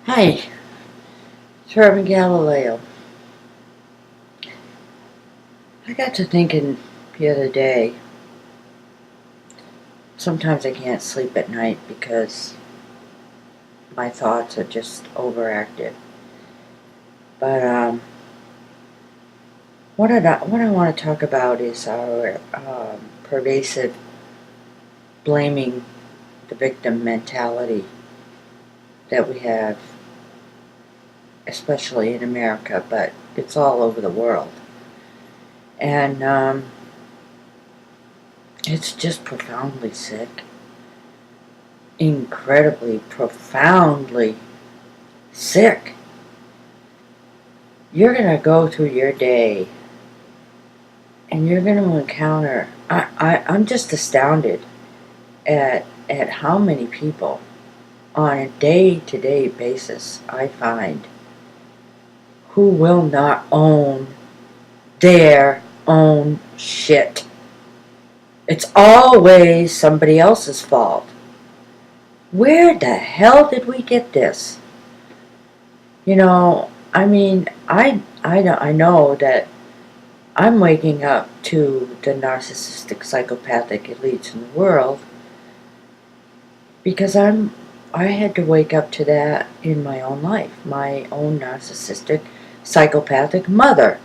Hi, it's Reverend Galileo. I got to thinking the other day, sometimes I can't sleep at night because my thoughts are just overactive. But what I want to talk about is our pervasive blaming the victim mentality that we have, especially in America, but it's all over the world. And it's just profoundly sick. Incredibly, profoundly sick. You're going to go through your day and you're going to encounter, I'm just astounded at how many people on a day-to-day basis I find who will not own their own shit. It's always somebody else's fault. Where the hell did we get this? I know that I'm waking up to the narcissistic psychopathic elites in the world because I had to wake up to that in my own life. My own narcissistic psychopathic mother,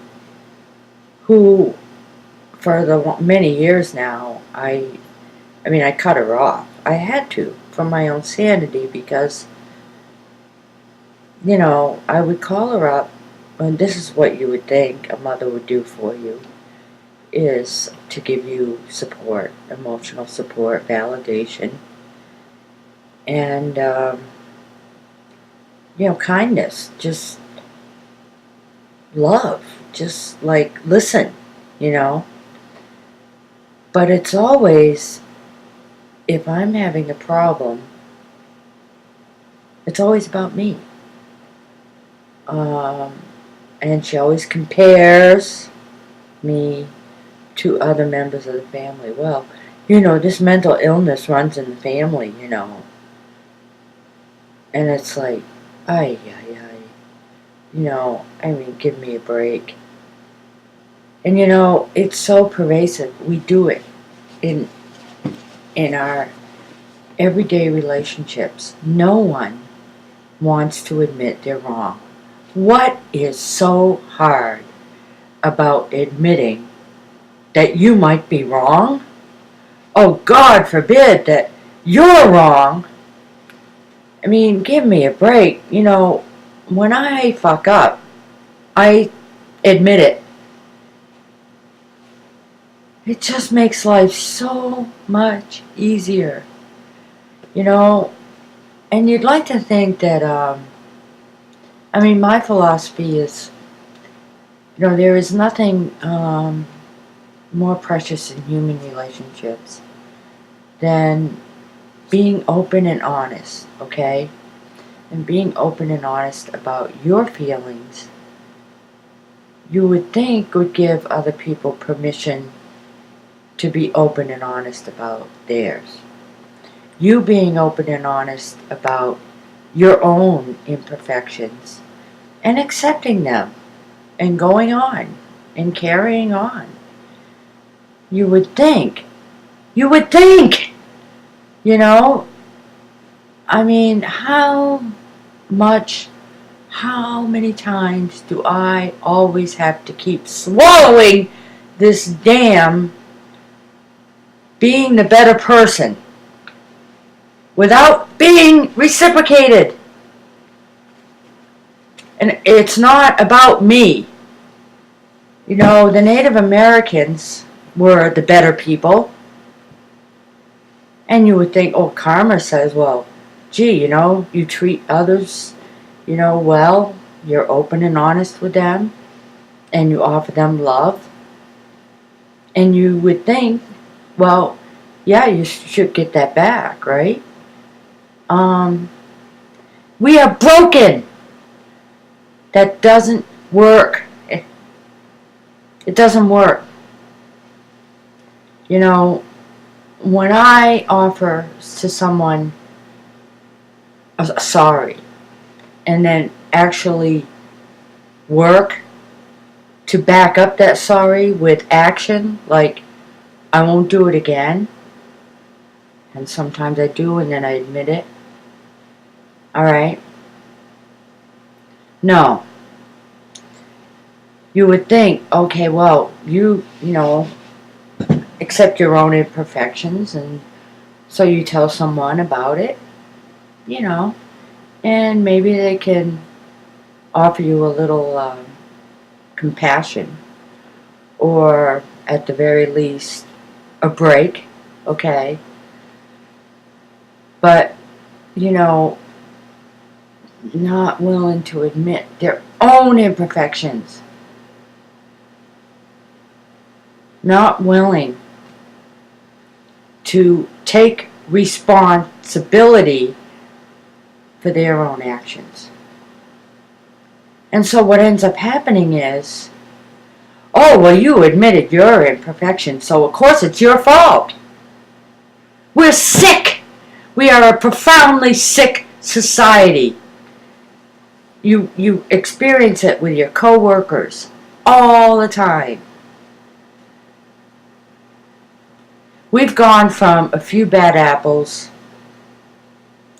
who for the many years now, I cut her off. I had to for my own sanity because I would call her up, and this is what you would think a mother would do for you, is to give you support, emotional support, validation, and, kindness, just love, just like listen, you know. But it's always, if I'm having a problem, it's always about me. And she always compares me to other members of the family. Well, this mental illness runs in the family, And it's like, ay, ay, ay. Give me a break. And it's so pervasive. We do it in our everyday relationships. No one wants to admit they're wrong. What is so hard about admitting that you might be wrong? Oh, God forbid that you're wrong. Give me a break. When I fuck up, I admit it. It just makes life so much easier. And you'd like to think that, my philosophy is, there is nothing more precious in human relationships than being open and honest, okay? And being open and honest about your feelings, you would think would give other people permission to be open and honest about theirs. You being open and honest about your own imperfections and accepting them and going on and carrying on. You would think, how many times do I always have to keep swallowing this damn being the better person without being reciprocated? And it's not about me. The Native Americans were the better people. And you would think, oh, karma says, well, gee, you treat others, well, you're open and honest with them, and you offer them love. And you would think, well, yeah, you should get that back, right? We are broken. That doesn't work. It doesn't work. When I offer to someone a sorry, and then actually work to back up that sorry with action, like I won't do it again. And sometimes I do, and then I admit it. Alright? No. You would think, okay, well, you know, accept your own imperfections, and so you tell someone about it, you know, and maybe they can offer you a little compassion, or at the very least, a break, okay? But, you know, not willing to admit their own imperfections. Not willing to take responsibility for their own actions. And so what ends up happening is, oh, well, you admitted your imperfection, so of course it's your fault. We're sick. We are a profoundly sick society. You experience it with your coworkers all the time. We've gone from a few bad apples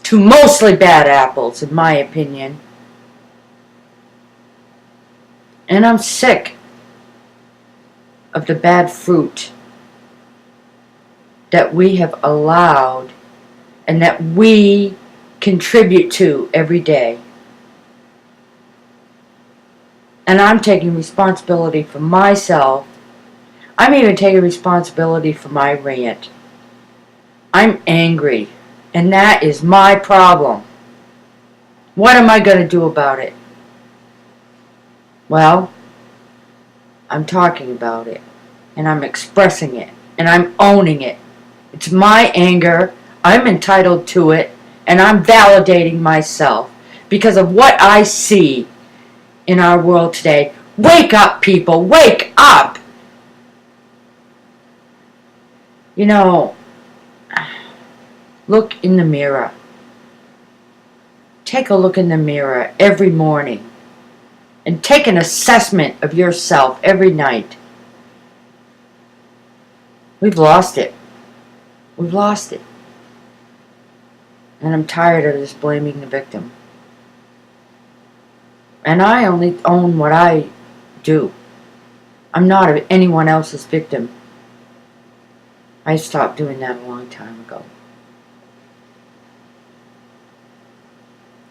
to mostly bad apples, in my opinion. And I'm sick of the bad fruit that we have allowed and that we contribute to every day. And I'm taking responsibility for myself. I'm even taking responsibility for my rant. I'm angry, and that is my problem. What am I going to do about it? Well, I'm talking about it, and I'm expressing it, and I'm owning it. It's my anger, I'm entitled to it, and I'm validating myself because of what I see in our world today. Wake up, people, wake up! You know, look in the mirror. Take a look in the mirror every morning and take an assessment of yourself every night. We've lost it. We've lost it. And I'm tired of this blaming the victim. And I only own what I do. I'm not anyone else's victim. I stopped doing that a long time ago.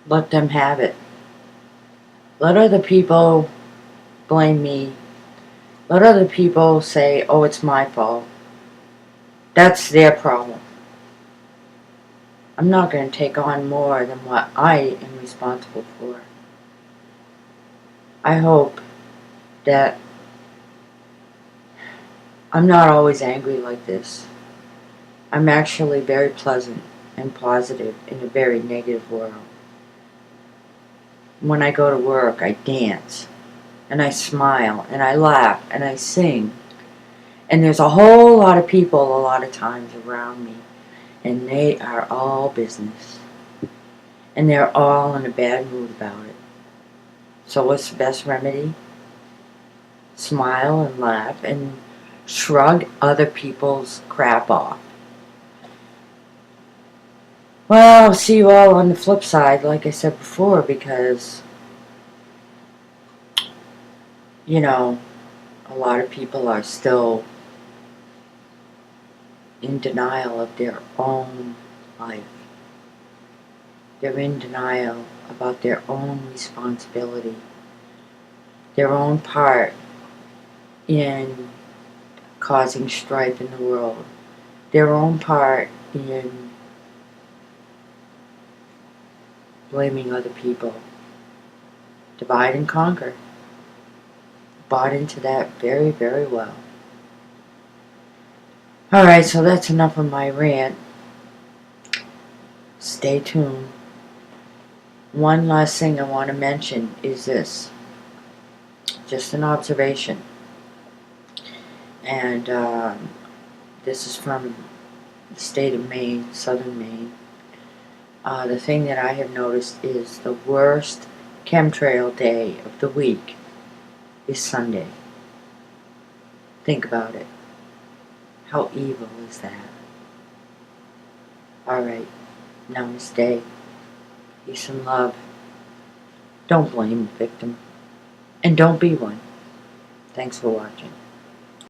Let them have it. Let other people blame me. Let other people say, oh, it's my fault. That's their problem. I'm not going to take on more than what I am responsible for. I hope that I'm not always angry like this. I'm actually very pleasant and positive in a very negative world. When I go to work, I dance, and I smile, and I laugh, and I sing. And there's a whole lot of people a lot of times around me, and they are all business. And they're all in a bad mood about it. So what's the best remedy? Smile and laugh and shrug other people's crap off. Well, I'll see you all on the flip side, like I said before, because, you know, a lot of people are still in denial of their own life. They're in denial about their own responsibility, their own part in causing strife in the world, their own part in blaming other people. Divide and conquer. Bought into that very, very well. Alright, so that's enough of my rant. Stay tuned. One last thing I want to mention is this. Just an observation. And this is from the state of Maine, southern Maine. The thing that I have noticed is the worst chemtrail day of the week is Sunday. Think about it. How evil is that? Alright, namaste. Peace and love. Don't blame the victim. And don't be one. Thanks for watching.